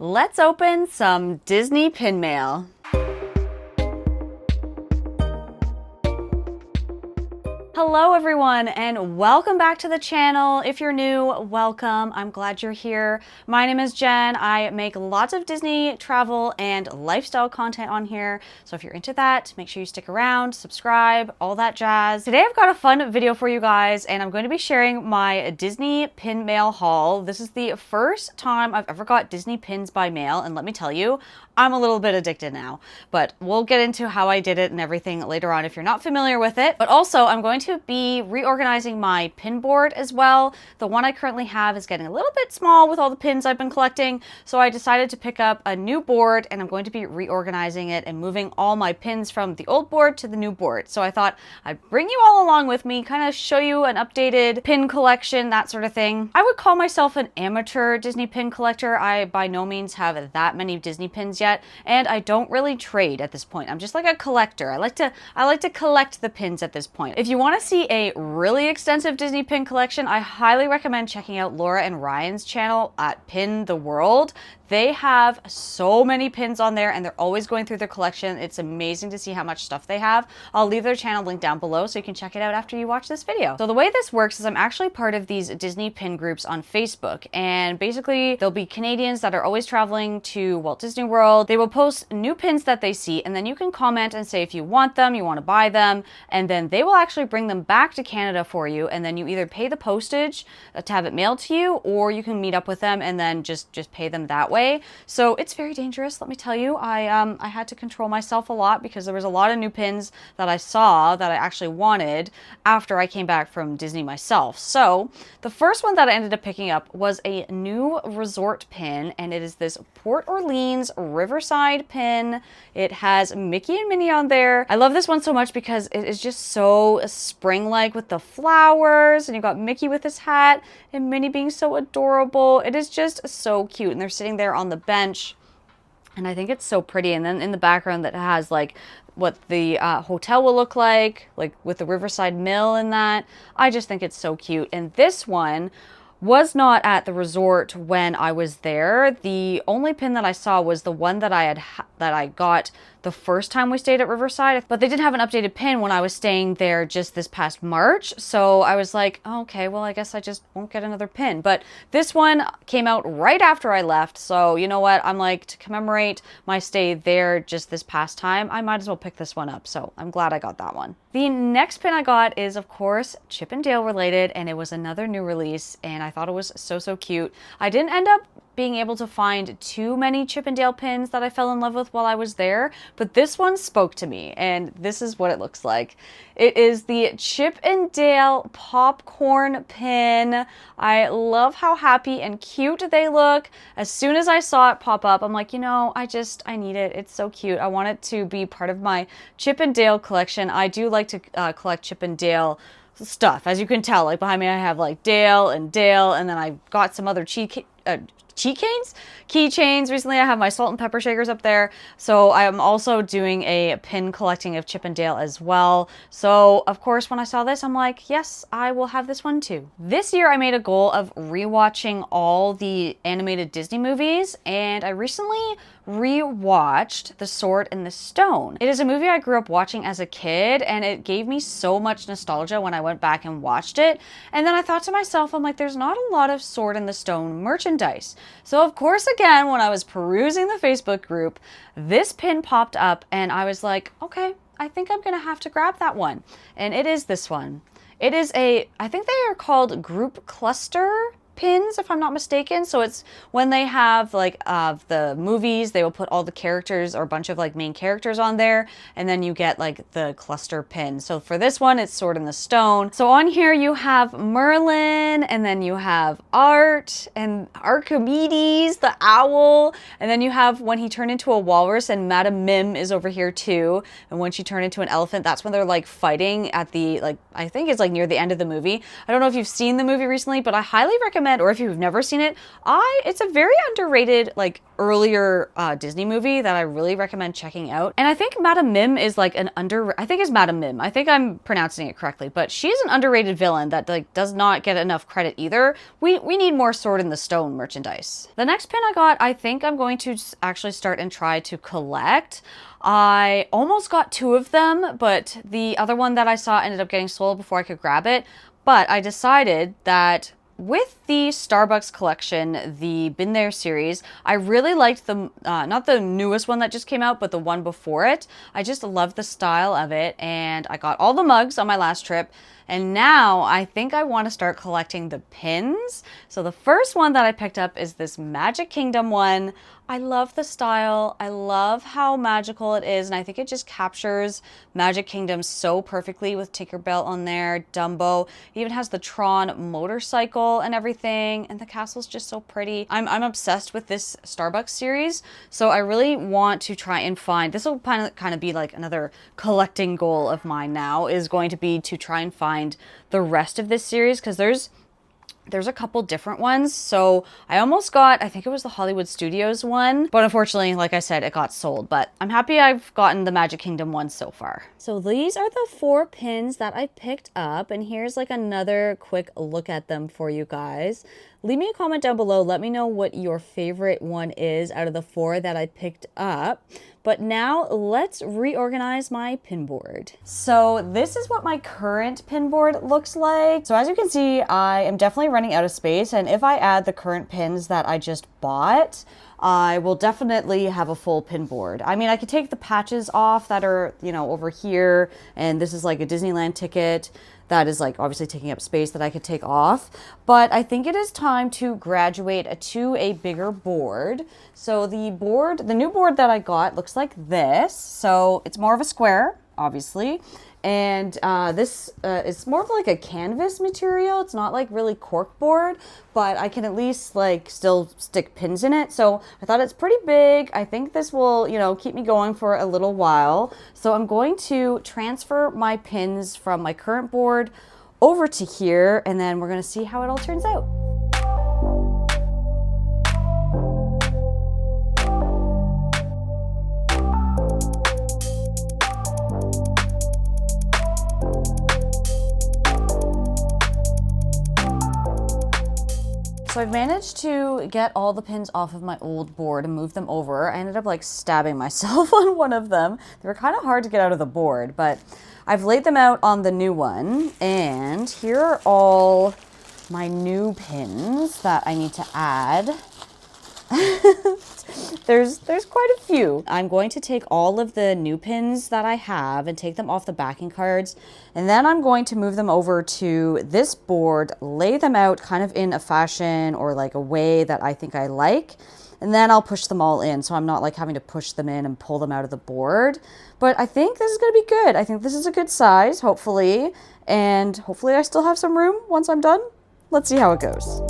Let's open some Disney pin mail. Hello everyone and welcome back to the channel. If you're new, welcome. I'm glad you're here. My name is Jen. I make lots of Disney travel and lifestyle content on here. So if you're into that, make sure you stick around, subscribe, all that jazz. Today I've got a fun video for you guys and I'm going to be sharing my Disney pin mail haul. This is the first time I've ever got Disney pins by mail, and let me tell you, I'm a little bit addicted now, but we'll get into how I did it and everything later on if you're not familiar with it. But also I'm going to be reorganizing my pin board as well. The one I currently have is getting a little bit small with all the pins I've been collecting, so I decided to pick up a new board and I'm going to be reorganizing it and moving all my pins from the old board to the new board. So I thought I'd bring you all along with me, kind of show you an updated pin collection, that sort of thing. I would call myself an amateur Disney pin collector. I by no means have that many Disney pins yet, and I don't really trade at this point. I'm just like a collector. I like to collect the pins at this point. If you want to see a really extensive Disney pin collection, I highly recommend checking out Laura and Ryan's channel at Pin the World. They have so many pins on there and they're always going through their collection. It's amazing to see how much stuff they have. I'll leave their channel link down below so you can check it out after you watch this video. So the way this works is I'm actually part of these Disney pin groups on Facebook, and basically there'll be Canadians that are always traveling to Walt Disney World. They will post new pins that they see, and then you can comment and say if you want them, you want to buy them, and then they will actually bring them back to Canada for you, and then you either pay the postage to have it mailed to you, or you can meet up with them and then just pay them that way. So it's very dangerous, let me tell you. I had to control myself a lot because there was a lot of new pins that I saw that I actually wanted after I came back from Disney myself. So the first one that I ended up picking up was a new resort pin, and it is this Port Orleans Riverside pin. It has Mickey and Minnie on there. I love this one so much because it is just so spring-like with the flowers, and you've got Mickey with his hat and Minnie being so adorable. It is just so cute, and they're sitting there on the bench, and I think it's so pretty. And then in the background that has like what the hotel will look like with the Riverside Mill and that. I just think it's so cute. And this one was not at the resort when I was there. The only pin that I saw was the one that I got the first time we stayed at Riverside, but they didn't have an updated pin when I was staying there just this past March. So I was like, oh, okay, well, I guess I just won't get another pin. But this one came out right after I left. So you know what? I'm like, to commemorate my stay there just this past time, I might as well pick this one up. So I'm glad I got that one. The next pin I got is, of course, Chip and Dale related, and it was another new release, and I thought it was so cute. I didn't end up being able to find too many Chip and Dale pins that I fell in love with while I was there, but this one spoke to me, and this is what it looks like. It is the Chip and Dale popcorn pin. I love how happy and cute they look. As soon as I saw it pop up, I'm like, you know, I need it. It's so cute. I want it to be part of my Chip and Dale collection. I do like to collect Chip and Dale stuff. As you can tell, like behind me I have like Dale, and then I got some other keychains. Recently I have my salt and pepper shakers up there. So I am also doing a pin collecting of Chip and Dale as well. So of course when I saw this, I'm like, yes, I will have this one too. This year I made a goal of rewatching all the animated Disney movies, and I recently rewatched The Sword in the Stone. It is a movie I grew up watching as a kid, and it gave me so much nostalgia when I went back and watched it. And then I thought to myself, I'm like, there's not a lot of Sword in the Stone merchandise. So of course, again, when I was perusing the Facebook group, this pin popped up and I was like, okay, I think I'm gonna have to grab that one. And it is this one. It is I think they are called group cluster pins, if I'm not mistaken. So it's when they have like the movies, they will put all the characters or a bunch of like main characters on there, and then you get like the cluster pin. So for this one, it's Sword in the Stone. So on here you have Merlin, and then you have Art and Archimedes, the owl, and then you have when he turned into a walrus, and Madame Mim is over here too. And when she turned into an elephant, that's when they're like fighting at the, like, I think it's like near the end of the movie. I don't know if you've seen the movie recently, but I highly recommend recommend, or if you've never seen it, it's a very underrated, like, earlier Disney movie that I really recommend checking out. And I think Madame Mim is like I think it's Madame Mim. I think I'm pronouncing it correctly, but she's an underrated villain that like does not get enough credit either. We need more Sword in the Stone merchandise. The next pin I got, I think I'm going to actually start and try to collect. I almost got 2 of them, but the other one that I saw ended up getting sold before I could grab it. But I decided that with the Starbucks collection, the Been There series, I really liked the, not the newest one that just came out, but the one before it. I just loved the style of it, and I got all the mugs on my last trip. And now I think I want to start collecting the pins. So the first one that I picked up is this Magic Kingdom one. I love the style. I love how magical it is. And I think it just captures Magic Kingdom so perfectly with Tinkerbell on there, Dumbo. It even has the Tron motorcycle and everything. And the castle's just so pretty. I'm obsessed with this Starbucks series. So I really want to try and find, this will kind of be like another collecting goal of mine now, is going to be to try and find the rest of this series, because there's a couple different ones. So I almost got, I think it was the Hollywood Studios one, but unfortunately, like I said, it got sold. But I'm happy I've gotten the Magic Kingdom one so far. So these are the 4 pins that I picked up, and here's like another quick look at them for you guys. Leave me a comment down below. Let me know what your favorite one is out of the 4 that I picked up. But now let's reorganize my pin board. So this is what my current pin board looks like. So as you can see, I am definitely running out of space. And if I add the current pins that I just bought, I will definitely have a full pin board. I mean, I could take the patches off that are, you know, over here. And this is like a Disneyland ticket that is like obviously taking up space that I could take off. But I think it is time to graduate to a bigger board. So the new board that I got looks like this. So it's more of a square, obviously. And this is more of like a canvas material. It's not like really cork board, but I can at least like still stick pins in it. So I thought it's pretty big. I think this will, you know, keep me going for a little while. So I'm going to transfer my pins from my current board over to here, and then we're going to see how it all turns out. So I've managed to get all the pins off of my old board and move them over. I ended up like stabbing myself on one of them. They were kind of hard to get out of the board, but I've laid them out on the new one. And here are all my new pins that I need to add. There's quite a few. I'm going to take all of the new pins that I have and take them off the backing cards, and then I'm going to move them over to this board, lay them out kind of in a fashion or like a way that I think I like, and then I'll push them all in, so I'm not like having to push them in and pull them out of the board. But I think this is going to be good. I think this is a good size, hopefully, and hopefully I still have some room once I'm done. Let's see how it goes.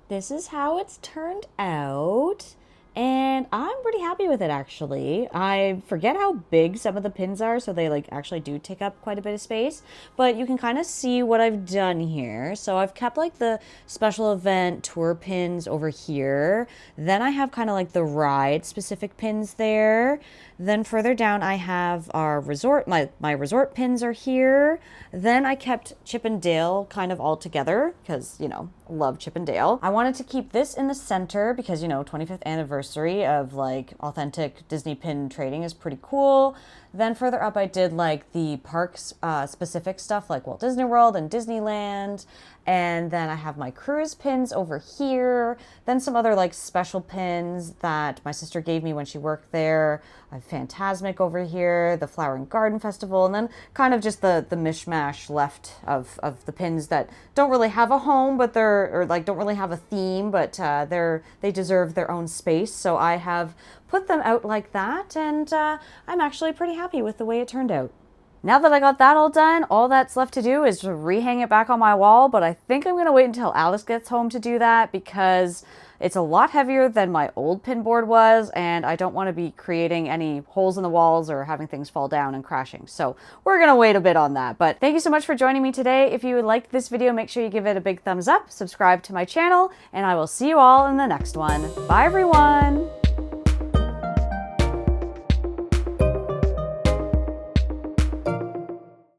This is how it's turned out, and I'm pretty happy with it actually. I forget how big some of the pins are, so they like actually do take up quite a bit of space, but you can kind of see what I've done here. So I've kept like the special event tour pins over here. Then I have kind of like the ride specific pins there. Then further down I have our resort, my resort pins are here. Then I kept Chip and Dale kind of all together because, you know, love Chip and Dale. I wanted to keep this in the center because, you know, 25th anniversary of like authentic Disney pin trading is pretty cool. Then further up I did like the parks specific stuff like Walt Disney World and Disneyland. And then I have my cruise pins over here. Then some other like special pins that my sister gave me when she worked there. I have Fantasmic over here, the Flower and Garden Festival, and then kind of just the mishmash left of the pins that don't really have a home, but or like don't really have a theme, but they deserve their own space. So I have put them out like that, and I'm actually pretty happy with the way it turned out. Now that I got that all done, all that's left to do is to rehang it back on my wall, but I think I'm gonna wait until Alice gets home to do that because it's a lot heavier than my old pin board was, and I don't want to be creating any holes in the walls or having things fall down and crashing. So we're gonna wait a bit on that. But thank you so much for joining me today. If you liked this video, make sure you give it a big thumbs up, subscribe to my channel, and I will see you all in the next one. Bye everyone!